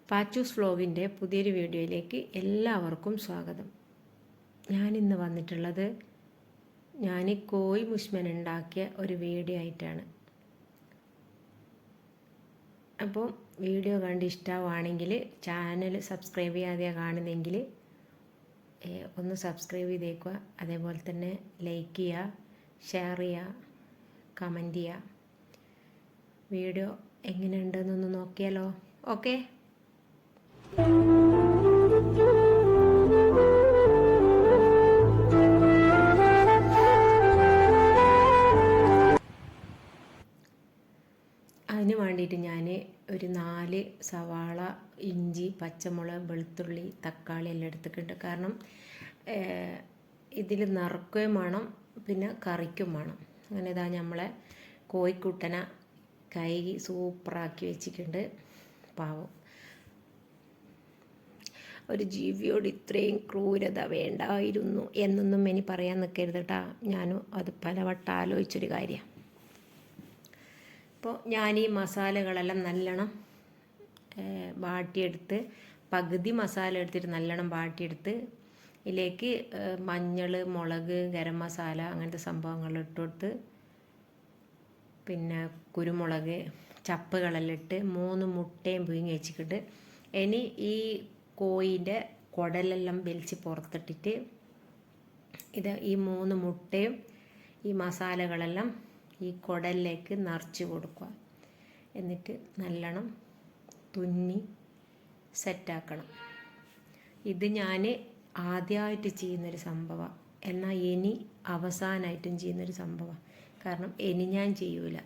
പാച്ചൂസ് വ്ലോഗിൻ്റെ പുതിയൊരു വീഡിയോയിലേക്ക് എല്ലാവർക്കും സ്വാഗതം. ഞാനിന്ന് വന്നിട്ടുള്ളത് ഞാൻ കോഴി മുഷ്മൻ ഉണ്ടാക്കിയ ഒരു വീഡിയോ ആയിട്ടാണ്. അപ്പോൾ വീഡിയോ കണ്ട് ഇഷ്ടമാണെങ്കിൽ ചാനൽ സബ്സ്ക്രൈബ് ചെയ്യാതെ കാണുന്നെങ്കിൽ ഒന്ന് സബ്സ്ക്രൈബ് ചെയ്തേക്കുക. അതേപോലെ തന്നെ ലൈക്ക് ചെയ്യുക, ഷെയർ ചെയ്യുക, കമൻറ്റ് ചെയ്യുക. വീഡിയോ എങ്ങനെയുണ്ടെന്നൊന്ന് നോക്കിയാലോ? ഓക്കെ. അതിന് വേണ്ടിയിട്ട് ഞാൻ ഒരു 4 സവാള, ഇഞ്ചി, പച്ചമുളക്, വെളുത്തുള്ളി, തക്കാളി എല്ലാം എടുത്തിട്ടുണ്ട്. കാരണം ഇതിൽ നിറക്കുകയും വേണം, പിന്നെ കറിക്കും വേണം. അങ്ങനെ ഇതാ നമ്മളെ കോഴിക്കുട്ടനെ കഴുകി സൂപ്പറാക്കി വെച്ചിട്ടുണ്ട്. പാവം, ഒരു ജീവിയോട് ഇത്രയും ക്രൂരത വേണ്ടായിരുന്നു എന്നൊന്നും ഇനി പറയാൻ നിൽക്കരുത് കേട്ടോ. ഞാനും അത് പലവട്ടം ആലോചിച്ചൊരു കാര്യമാണ്. അപ്പോൾ ഞാൻ ഈ മസാലകളെല്ലാം നല്ലോണം വാട്ടിയെടുത്ത്, പകുതി മസാല എടുത്തിട്ട് നല്ലോണം വാട്ടിയെടുത്ത് ഇതിലേക്ക് മഞ്ഞൾ, മുളക്, ഗരം മസാല അങ്ങനത്തെ സംഭവങ്ങൾ ഇട്ട് കൊടുത്ത്, പിന്നെ കുരുമുളക്, ചപ്പുകളെല്ലാം ഇട്ട് 3 മുട്ടയും പുഴുങ്ങി വെച്ചിട്ട് ഇനി ഈ കോഴിൻ്റെ കുടലെല്ലാം വലിച്ച് പുറത്തിട്ടിട്ട് ഈ 3 മുട്ടയും ഈ മസാലകളെല്ലാം ഈ കുടലിലേക്ക് നിറച്ച് കൊടുക്കുക. എന്നിട്ട് നല്ലോണം തുന്നി സെറ്റാക്കണം. ഇത് ഞാൻ ആദ്യമായിട്ട് ചെയ്യുന്നൊരു സംഭവമാണ്, എന്നാൽ ഇനി അവസാനമായിട്ടും ചെയ്യുന്നൊരു സംഭവമാണ്. കാരണം ഇനി ഞാൻ ചെയ്യൂല.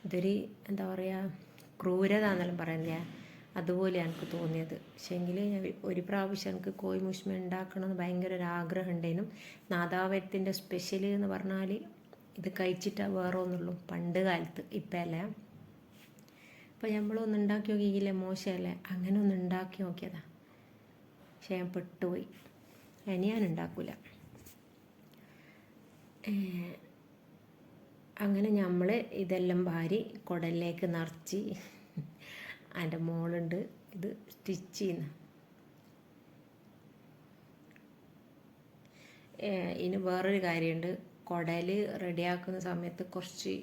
ഇതൊരു എന്താ പറയുക, ക്രൂരത എന്നെല്ലാം പറയുന്നില്ല, അതുപോലെ എനിക്ക് തോന്നിയത്. പക്ഷേങ്കിൽ ഞാൻ ഒരു പ്രാവശ്യം എനിക്ക് കോഴി മുഷ്മ ഉണ്ടാക്കണമെന്ന് ഭയങ്കര ഒരു ആഗ്രഹം ഉണ്ടായിരുന്നു. നാദാവരത്തിൻ്റെ സ്പെഷ്യൽ എന്ന് പറഞ്ഞാൽ ഇത് കഴിച്ചിട്ടാ വേറെ ഒന്നുള്ളൂ പണ്ട് കാലത്ത്. ഇപ്പം അല്ലേ, ഇപ്പം നമ്മളൊന്ന് ഉണ്ടാക്കി നോക്കിയില്ലേ, മോശമല്ലേ? അങ്ങനെ ഒന്ന് ഉണ്ടാക്കി നോക്കിയതാ, പക്ഷെ ഞാൻ പെട്ടുപോയി. ഇനി ഞാൻ ഉണ്ടാക്കില്ല. അങ്ങനെ നമ്മൾ ഇതെല്ലാം ഭാരി കുടലിലേക്ക് നിറച്ച്, അതിൻ്റെ മോളുണ്ട് ഇത് സ്റ്റിച്ച് ചെയ്യുന്ന. ഇനി വേറൊരു കാര്യമുണ്ട്, കുടൽ റെഡിയാക്കുന്ന സമയത്ത് കുറച്ച്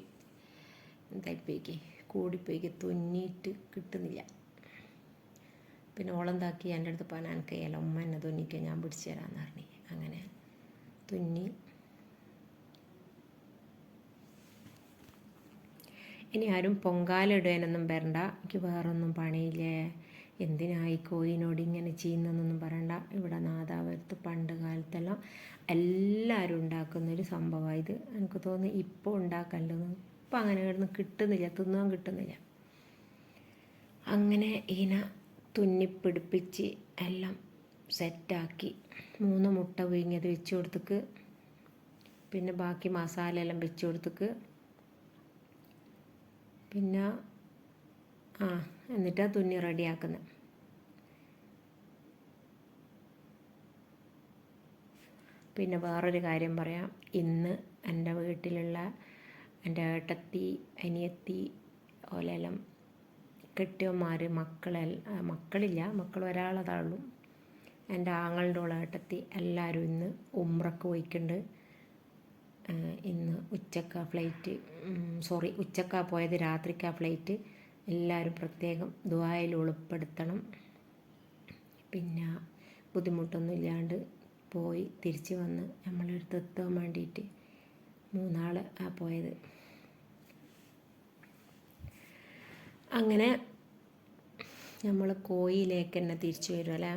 എന്തായിപ്പോയിക്ക്, കൂടിപ്പോയിക്ക്, തുന്നിയിട്ട് കിട്ടുന്നില്ല. പിന്നെ ഓളെന്താക്കി എൻ്റെ അടുത്ത് പറഞ്ഞാൽ എനിക്ക് അല്ല, ഉമ്മ എന്നെ തുന്നിക്കുക, ഞാൻ പിടിച്ചു തരാമെന്ന് പറഞ്ഞു. അങ്ങനെ തുന്നി. ഇനി ആരും പൊങ്കാല ഇടാനൊന്നും വരണ്ട, എനിക്ക് വേറൊന്നും പണിയില്ലേ, എന്തിനായി കോഴിനോട് ഇങ്ങനെ ചെയ്യുന്നതെന്നൊന്നും പറയണ്ട. ഇവിടെ നാദാവരത്ത് പണ്ട് കാലത്തെല്ലാം എല്ലാവരും ഉണ്ടാക്കുന്നൊരു സംഭവമാണ് ഇത്. എനിക്ക് തോന്നുന്നു ഇപ്പോൾ ഉണ്ടാക്കണ്ടെന്ന്. ഇപ്പം അങ്ങനെ കിടന്ന് കിട്ടുന്നില്ല, തിന്നാൻ കിട്ടുന്നില്ല. അങ്ങനെ ഇതിനെ തുന്നിപ്പിടിപ്പിച്ച് എല്ലാം സെറ്റാക്കി 3 മുട്ട പുഴുങ്ങിയത് വെച്ച് കൊടുത്തേക്ക്, പിന്നെ ബാക്കി മസാല എല്ലാം വെച്ച് കൊടുത്തേക്ക്, പിന്നെ എന്നിട്ടാണ് തുന്നി റെഡിയാക്കുന്നത്. പിന്നെ വേറൊരു കാര്യം പറയാം. ഇന്ന് എൻ്റെ വീട്ടിലുള്ള എൻ്റെ ഏട്ടത്തി, അനിയത്തി, ഓലെല്ലാം കെട്ടിയന്മാർ, മക്കളില്ല, മക്കൾ ഒരാളതാളും, എൻ്റെ ആങ്ങളുടെ ഉള്ള ഏട്ടത്തി എല്ലാവരും ഇന്ന് ഉംറക്ക് പോയിട്ടുണ്ട്. ഇന്ന് ഉച്ചക്കാ ഫ്ലൈറ്റ്, ഉച്ചക്കാ പോയത്, രാത്രിക്കാ ഫ്ലൈറ്റ്. എല്ലാവരും പ്രത്യേകം ദുആയിൽ ഉൾപ്പെടുത്തണം. പിന്നെ ബുദ്ധിമുട്ടൊന്നും ഇല്ലാണ്ട് പോയി തിരിച്ച് വന്ന് നമ്മളടുത്ത് എത്താൻ വേണ്ടിയിട്ട് 3 ആൾ പോയത്. അങ്ങനെ നമ്മൾ കോഴിയിലേക്ക് തന്നെ തിരിച്ചു വരും അല്ലേ.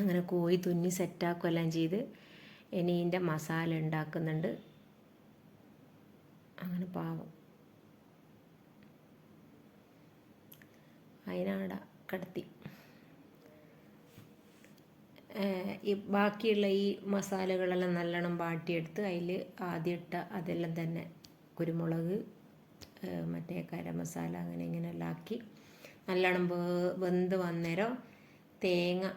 അങ്ങനെ കോഴി തുന്നി സെറ്റാക്കുകയെല്ലാം ചെയ്ത് ഇനി ഇതിൻ്റെ മസാല ഉണ്ടാക്കുന്നുണ്ട്. അങ്ങനെ പാവം അതിനാട കിടത്തി. ഈ ബാക്കിയുള്ള ഈ മസാലകളെല്ലാം നല്ലോണം വാട്ടിയെടുത്ത് അതിൽ ആദ്യം ഇട്ട അതെല്ലാം തന്നെ കുരുമുളക്, മറ്റേ ഗരം മസാല, അങ്ങനെ ഇങ്ങനെയെല്ലാം ആക്കി നല്ലോണം വെന്ത് വന്നേരം തേങ്ങ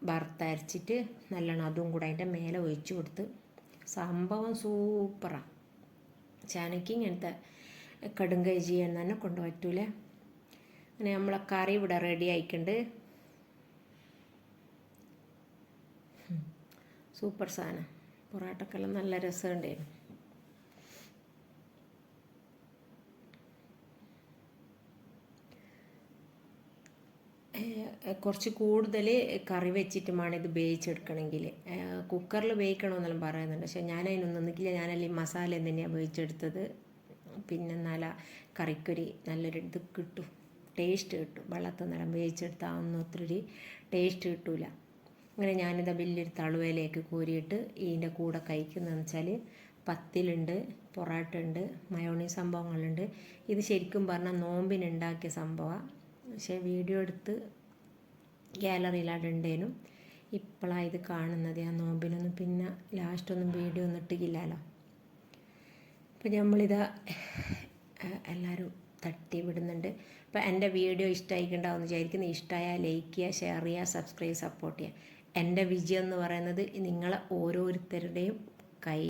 വറുത്തരച്ചിട്ട് നല്ലോണം അതും കൂടെ അതിൻ്റെ മേലെ ഒഴിച്ചു കൊടുത്ത്. സംഭവം സൂപ്പറാണ്. ചാനയ്ക്ക് ഇങ്ങനത്തെ കടുങ്കൈ ചെയ്യാൻ തന്നെ കൊണ്ട് പറ്റൂലേ. അങ്ങനെ നമ്മളെ കറി ഇവിടെ റെഡി ആയിട്ടുണ്ട്. സൂപ്പർ സാധനം. പൊറോട്ടക്കെല്ലാം നല്ല രസമുണ്ടായിരുന്നു. കുറച്ച് കൂടുതൽ കറി വെച്ചിട്ട് വേണം ഇത് വേവിച്ചെടുക്കണമെങ്കിൽ. കുക്കറിൽ വേവിക്കണമെന്നെല്ലാം പറയുന്നുണ്ട്. പക്ഷേ ഞാൻ അതിനൊന്നും നിൽക്കില്ല. ഞാനല്ലേ മസാല തന്നെയാണ് വേവിച്ചെടുത്തത്. പിന്നെ എന്നാല കറിക്കൊരു നല്ലൊരു ഇത് കിട്ടും, ടേസ്റ്റ് കിട്ടും. വെള്ളത്തിൽ നിന്നെല്ലാം വേവിച്ചെടുത്താൽ ഒന്നും ഒത്തിരി ടേസ്റ്റ് കിട്ടില്ല. അങ്ങനെ ഞാനിത് വലിയൊരു തളുവയിലേക്ക് കോരിയിട്ട് ഇതിൻ്റെ കൂടെ കഴിക്കുന്നതെന്ന് വെച്ചാൽ പത്തിലുണ്ട്, പൊറോട്ട ഉണ്ട്, മയോണീസ് സംഭവങ്ങളുണ്ട്. ഇത് ശരിക്കും പറഞ്ഞാൽ നോമ്പിനുണ്ടാക്കിയ സംഭവമാണ്. പക്ഷേ വീഡിയോ എടുത്ത് ഗാലറിയിലാടുണ്ടേനും. ഇപ്പോഴാണ് ഇത് കാണുന്നത്. ആ നോമ്പിനൊന്നും പിന്നെ ലാസ്റ്റൊന്നും വീഡിയോ ഒന്നും ഇട്ടില്ലല്ലോ. അപ്പം നമ്മളിത് എല്ലാവരും തട്ടി വിടുന്നുണ്ട്. അപ്പം എൻ്റെ വീഡിയോ ഇഷ്ടമായിട്ടുണ്ടാവുമെന്ന് വിചാരിക്കുന്നു. ഇഷ്ടമായാൽ ലൈക്ക് ചെയ്യുക, ഷെയർ ചെയ്യുക, സബ്സ്ക്രൈബ്, സപ്പോർട്ട് ചെയ്യുക. എൻ്റെ വിജയം എന്ന് പറയുന്നത് നിങ്ങളെ ഓരോരുത്തരുടെയും കൈ